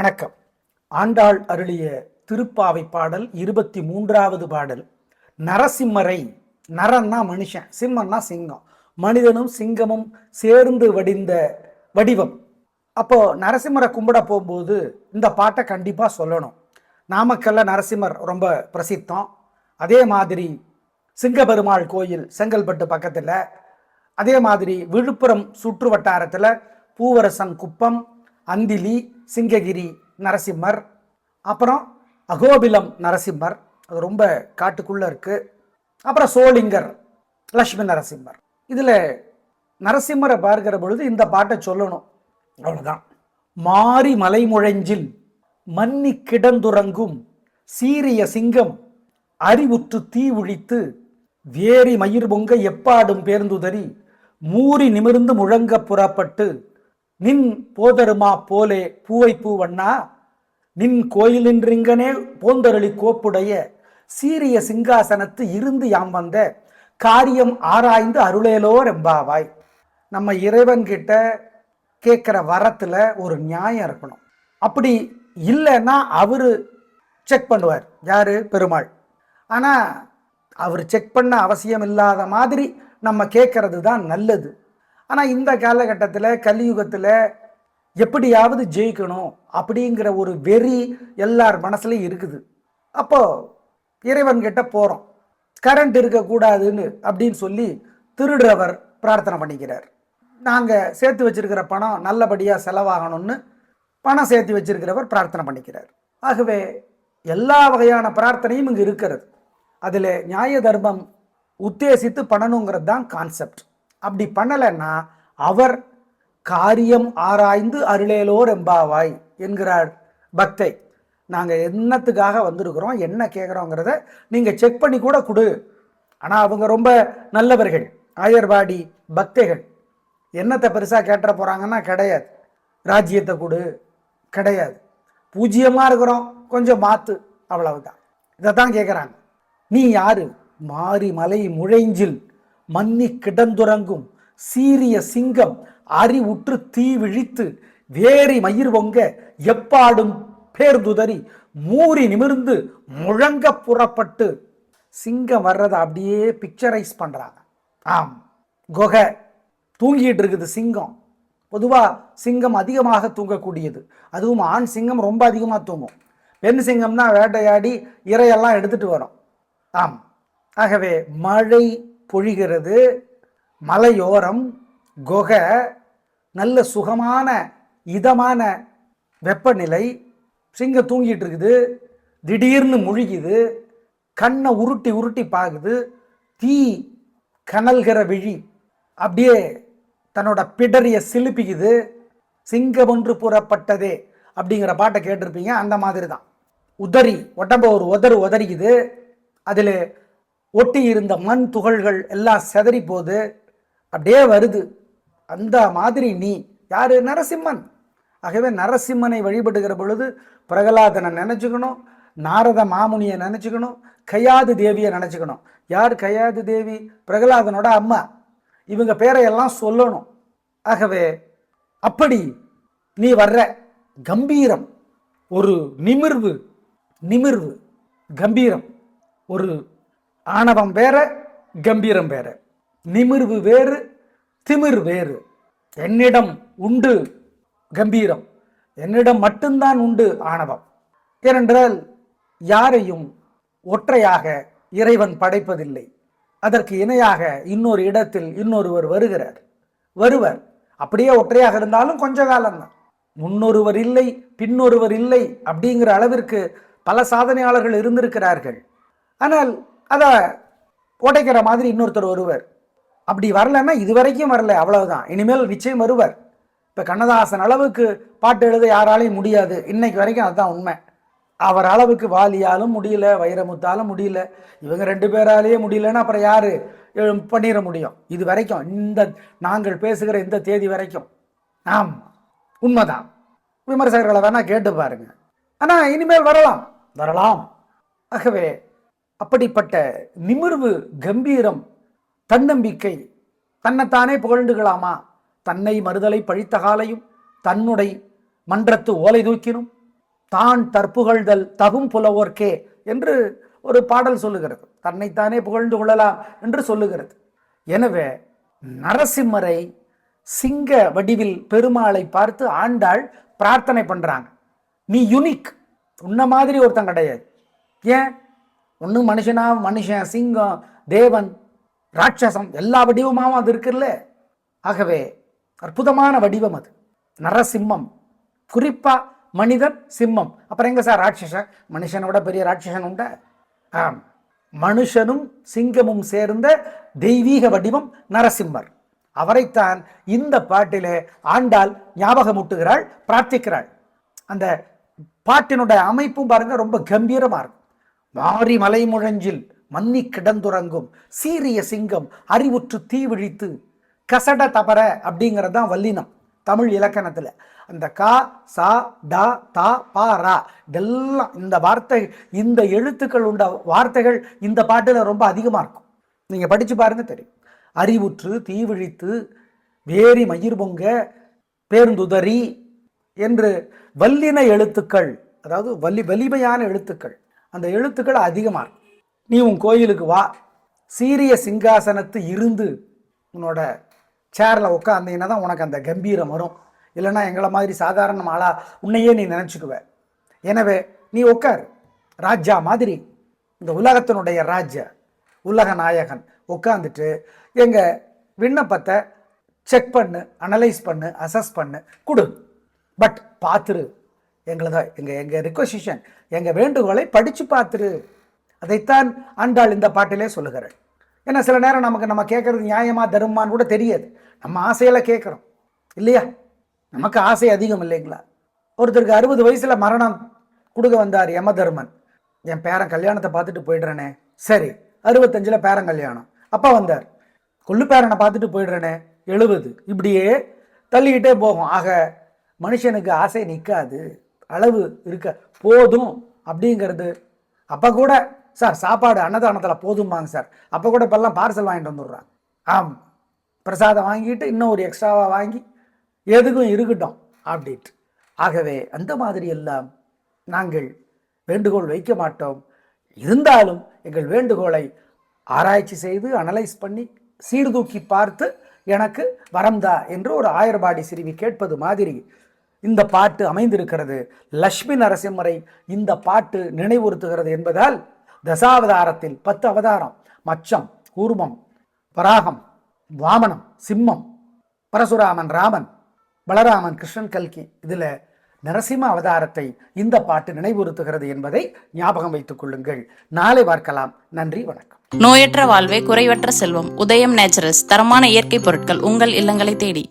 வணக்கம். ஆண்டாள் அருளிய திருப்பாவை பாடல் 23வது பாடல். நரசிம்மரை, நரன்னா மனுஷன், சிம்மன்னா சிங்கம், மனிதனும் சிங்கமும் சேர்ந்து வடிந்த வடிவம். அப்போ நரசிம்மரை கும்பிட போகும்போது இந்த பாட்டை கண்டிப்பா சொல்லணும். நாமக்கல்ல நரசிம்மர் ரொம்ப பிரசித்தம். அதே மாதிரி சிங்கபெருமாள் கோயில் செங்கல்பட்டு பக்கத்தில், அதே மாதிரி விழுப்புரம் சுற்று வட்டாரத்தில் பூவரசன் குப்பம், அந்திலி, சிங்ககிரி நரசிம்மர், அப்புறம் அகோபிலம் நரசிம்மர், அது ரொம்ப காட்டுக்குள்ள இருக்கு. அப்புறம் சோளிங்கர் லட்சுமி நரசிம்மர். இதுல நரசிம்மரை பார்க்கிற பொழுது இந்த பாட்டை சொல்லணும், அவ்வளவுதான். மாரி மலைமுழஞ்சில் மன்னி கிடந்துறங்கும் சீரிய சிங்கம் அறிவுற்று தீ உழித்து வேரி மயிர் பொங்க எப்பாடும் பேர்ந்துதறி மூறி நிமிர்ந்து முழங்க புறப்பட்டு நின் போதருமா போலே பூவை பூவண்ணா நின் கோயிலின்றிங்கனே போந்தருளி கோப்புடைய சீரிய சிங்காசனத்து இருந்து யாம் வந்த காரியம் ஆராய்ந்து அருளேலோ ரெம்பாவாய். நம்ம இறைவன் கிட்ட கேட்கிற வரத்துல ஒரு நியாயம் இருக்கணும். அப்படி இல்லைன்னா அவரு செக் பண்ணுவார். யாரு? பெருமாள். ஆனா அவர் செக் பண்ண அவசியம் இல்லாத மாதிரி நம்ம கேட்கறது தான் நல்லது. ஆனால் இந்த காலகட்டத்தில் கலியுகத்தில் எப்படியாவது ஜெயிக்கணும் அப்படிங்கிற ஒரு வெறி எல்லார் மனசுலையும் இருக்குது. அப்போ இறைவன் கிட்ட போகிறோம், கரண்ட் இருக்கக்கூடாதுன்னு அப்படின்னு சொல்லி திருடுறவர் பிரார்த்தனை பண்ணிக்கிறார். நாங்கள் சேர்த்து வச்சிருக்கிற பணம் நல்லபடியாக செலவாகணும்னு பணம் சேர்த்து வச்சிருக்கிறவர் பிரார்த்தனை பண்ணிக்கிறார். ஆகவே எல்லா வகையான பிரார்த்தனையும் இங்கே இருக்கிறது. அதில் நியாய தர்மம் உத்தேசித்து பண்ணணுங்கிறது தான் கான்செப்ட். அப்படி பண்ணலைன்னா அவர் காரியம் ஆராய்ந்து அருளேலோ ரெம்பாவாய் என்கிறார் பக்தை. நாங்கள் என்னத்துக்காக வந்திருக்கிறோம், என்ன கேட்குறோங்கிறத நீங்கள் செக் பண்ணி கூட கொடு. ஆனால் அவங்க ரொம்ப நல்லவர்கள், ஆயர்வாடி பக்தைகள். என்னத்தை பெருசாக கேட்டுற போகிறாங்கன்னா கிடையாது. ராஜ்யத்தை கொடு கிடையாது. பூஜ்ஜியமாக இருக்கிறோம், கொஞ்சம் மாற்று, அவ்வளவுதான். இதைத்தான் கேட்குறாங்க. நீ யாரு? மாரி மலை முழைஞ்சில் மன்னி கிடந்துறங்கும் சீரிய சிங்கம் அறிவுற்று தீ விழித்து வேரி மயிர் பொங்க எப்பாடும் பேர்ந்துதறி மூறி நிமிர்ந்து முழங்க புறப்பட்டு. சிங்கம் வர்றதை அப்படியே பிக்சரைஸ் பண்றாங்க. ஆம், குகை தூங்கிட்டு இருக்குது சிங்கம். பொதுவா சிங்கம் அதிகமாக தூங்கக்கூடியது. அதுவும் ஆண் சிங்கம் ரொம்ப அதிகமாக தூங்கும். பெண் சிங்கம்னா வேட்டையாடி இரையெல்லாம் எடுத்துட்டு வரும். ஆம், ஆகவே மழை பொழிகிறது, மலையோரம் குகை, நல்ல சுகமான இதமான வெப்பநிலை. சிங்கம் தூங்கிட்டு இருக்குது, திடீர்னு முழுகிது, கண்ணை உருட்டி உருட்டி பார்க்குது. தீ கனல்கிற விழி அப்படியே தன்னோட பிடரிய சிலுப்பிக்குது. சிங்கம் ஒன்று புறப்பட்டதே அப்படிங்கிற பாட்டை கேட்டிருப்பீங்க. அந்த மாதிரி தான் உதறி உடம்ப ஒரு உதறிக்குது. அதில் ஒட்டி இருந்த மண் துகள்கள் எல்லாம் செதறி போகுது, அப்படியே வருது. அந்த மாதிரி நீ யாரு? நரசிம்மன். ஆகவே நரசிம்மனை வழிபடுகிற பொழுது பிரகலாதனை நினைச்சுக்கணும், நாரத மாமுனியை நினைச்சுக்கணும், கையாது தேவியை நினைச்சுக்கணும். யார் கையாது தேவி? பிரகலாதனோட அம்மா. இவங்க பேரையெல்லாம் சொல்லணும். ஆகவே அப்படி நீ வர்ற கம்பீரம், ஒரு நிமிர்வு, கம்பீரம். ஒரு ஆணவம் வேற, கம்பீரம் வேற. நிமிர்வு வேறு, திமிர் வேறு. என்னிடம் உண்டு கம்பீரம், என்னிடம் மட்டும்தான் உண்டு ஆணவம். ஏனென்றால் யாரையும் ஒற்றையாக இறைவன் படைப்பதில்லை. அதற்கு இணையாக இன்னொரு இடத்தில் இன்னொருவர் வருவர். அப்படியே ஒற்றையாக இருந்தாலும் கொஞ்ச காலம்தான். முன்னொருவர் இல்லை பின்னொருவர் இல்லை அப்படிங்கிற அளவிற்கு பல சாதனையாளர்கள் இருந்திருக்கிறார்கள். ஆனால் அதை உடைக்கிற மாதிரி இன்னொருத்தர் வருவர். அப்படி வரலன்னா இதுவரைக்கும் வரல, அவ்வளவுதான். இனிமேல் நிச்சயம் வருவர். இப்போ கண்ணதாசன் அளவுக்கு பாட்டு எழுத யாராலையும் முடியாது, இன்னைக்கு வரைக்கும் அதுதான் உண்மை. அவர் அளவுக்கு வாலியாலும் முடியல, வைரமுத்தாலும் முடியல, இவங்க 2 பேராலேயே முடியலன்னா அப்புறம் யாரு பண்ணிட முடியும்? இது வரைக்கும், இந்த நாங்கள் பேசுகிற இந்த தேதி வரைக்கும். ஆம், உண்மைதான். விமர்சகர்களை வேணா கேட்டு பாருங்க. ஆனா இனிமேல் வரலாம். ஆகவே அப்படிப்பட்ட நிமிர்வு, கம்பீரம், தன்னம்பிக்கை, தன்னைத்தானே புகழ்ந்துகளாமா? தன்னை மறுதலை பழித்த காலையும் தன்னுடை மன்றத்து ஓலை தூக்கினும் தான் தற்புகழ்தல் தகும் புலவோர்க்கே என்று ஒரு பாடல் சொல்லுகிறது. தன்னைத்தானே புகழ்ந்து கொள்ளலாம் என்று சொல்லுகிறது. எனவே நரசிம்மரை சிங்க வடிவில் பெருமாளை பார்த்து ஆண்டாள் பிரார்த்தனை பண்றாங்க. நீ யுனிக், உன்ன மாதிரி ஒருத்தன் கிடையாது. ஏன்? ஒன்று மனுஷனா, மனுஷன், சிங்கம், தேவன், ராட்சசம், எல்லா வடிவமாகவும் அது இருக்குல்ல. ஆகவே அற்புதமான வடிவம் அது நரசிம்மம். குறிப்பா மனிதன், சிம்மம். அப்புறம் எங்க சார் ராட்சசன்? மனுஷனோட பெரிய ராட்சசன் உண்ட? மனுஷனும் சிங்கமும் சேர்ந்த தெய்வீக வடிவம் நரசிம்மர். அவரைத்தான் இந்த பாட்டிலே ஆண்டாள் ஞாபகமூட்டுகிறாள், பிரார்த்திக்கிறாள். அந்த பாட்டினுடைய அமைப்பும் பாருங்க ரொம்ப கம்பீரமா இருக்கும். மாறி மலை முழஞ்சில் மன்னி கிடந்துறங்கும் சீரிய சிங்கம் அறிவுற்று தீ விழித்து கசட தபர அப்படிங்கிறது தான் வல்லினம் தமிழ் இலக்கணத்துல. அந்த கா, சா, டா, தா, பா, ரா இதெல்லாம் இந்த வார்த்தை, இந்த எழுத்துக்கள் உண்ட வார்த்தைகள் இந்த பாட்டுல ரொம்ப அதிகமா இருக்கும். நீங்க படிச்சு பாருங்க தெரியும். அறிவுற்று தீ விழித்து வேரி மயிர் பொங்க பேருந்துதறி என்று வல்லின எழுத்துக்கள், அதாவது வலிமையான எழுத்துக்கள், அந்த எழுத்துக்கள் அதிகமா இருக்கும். நீ உன் கோயிலுக்கு வா, சீரிய சிங்காசனத்து இருந்து உன்னோட சேர்ல உட்காந்தீங்கன்னா தான் உனக்கு அந்த கம்பீரம் வரும். இல்லைன்னா எங்களை மாதிரி சாதாரண ஆளா உன்னையே நீ நினைச்சுக்குவ. எனவே நீ உட்கார், ராஜா மாதிரி, இந்த உலகத்தினுடைய ராஜா, உலக நாயகன் உட்காந்துட்டு எங்க விண்ணப்பத்தை செக் பண்ணு, அனலைஸ் பண்ணு, அசஸ் பண்ணு, கொடு. பட் பார்த்துரு, எங்க ரிக்வெஸ்டிஷன், எங்க வேண்டுகோளை படிச்சு பார்த்துரு. அதைத்தான் ஆண்டாள் இந்த பாட்டிலே சொல்லுகிறாள். ஏன்னா சில நேரம் நம்ம கேட்கறது நியாயமா தர்மமான்னு கூட தெரியாது. நம்ம ஆசையில கேட்குறோம் இல்லையா? நமக்கு ஆசை அதிகம் இல்லைங்களா? ஒருத்தருக்கு 60 வயசுல மரணம் கொடுக்க வந்தார் யம தர்மன். என் பேரன் கல்யாணத்தை பார்த்துட்டு போயிடுறேனே. சரி, 65 பேரன் கல்யாணம். அப்பா வந்தார், கொள்ளு பேரனை பார்த்துட்டு போயிடுறேனே 70. இப்படியே தள்ளிக்கிட்டே போகும். ஆக மனுஷனுக்கு ஆசை நிற்காது, அளவு இருக்க போதும் அப்படிங்கிறது. அப்போ கூட சார் சாப்பாடு அன்னதானத்தில் போதும்பாங்க சார். அப்போ கூட இப்போல்லாம் பார்சல் வாங்கிட்டு வந்துடுறாங்க. ஆம், பிரசாதம் வாங்கிட்டு இன்னும் ஒரு எக்ஸ்ட்ராவாக வாங்கி எதுக்கும் இருக்கட்டும் அப்படின்ட்டு. ஆகவே அந்த மாதிரி எல்லாம் நாங்கள் வேண்டுகோள் வைக்க மாட்டோம். இருந்தாலும் எங்கள் வேண்டுகோளை ஆராய்ச்சி செய்து அனலைஸ் பண்ணி சீர்தூக்கி பார்த்து எனக்கு வரம்தா என்று ஒரு ஆயர்பாடி சிறுவி கேட்பது மாதிரி இந்த பாட்டு அமைந்திருக்கிறது. லட்சுமி நரசிம்மரை இந்த பாட்டு நினைவுறுத்துகிறது என்பதால் தசாவதாரத்தில் 10 அவதாரம், மச்சம், கூர்மம், வராகம், வாமனம், சிம்மம், பரசுராமன், ராமன், பலராமன், கிருஷ்ணன், கல்கி, இதுல நரசிம்ம அவதாரத்தை இந்த பாட்டு நினைவுறுத்துகிறது என்பதை ஞாபகம் வைத்துக் கொள்ளுங்கள். நாளை பார்க்கலாம். நன்றி, வணக்கம். நோயற்ற வாழ்வே குறைவற்ற செல்வம். உதயம் நேச்சுரல்ஸ், தரமான இயற்கை பொருட்கள் உங்கள் இல்லங்களை தேடி.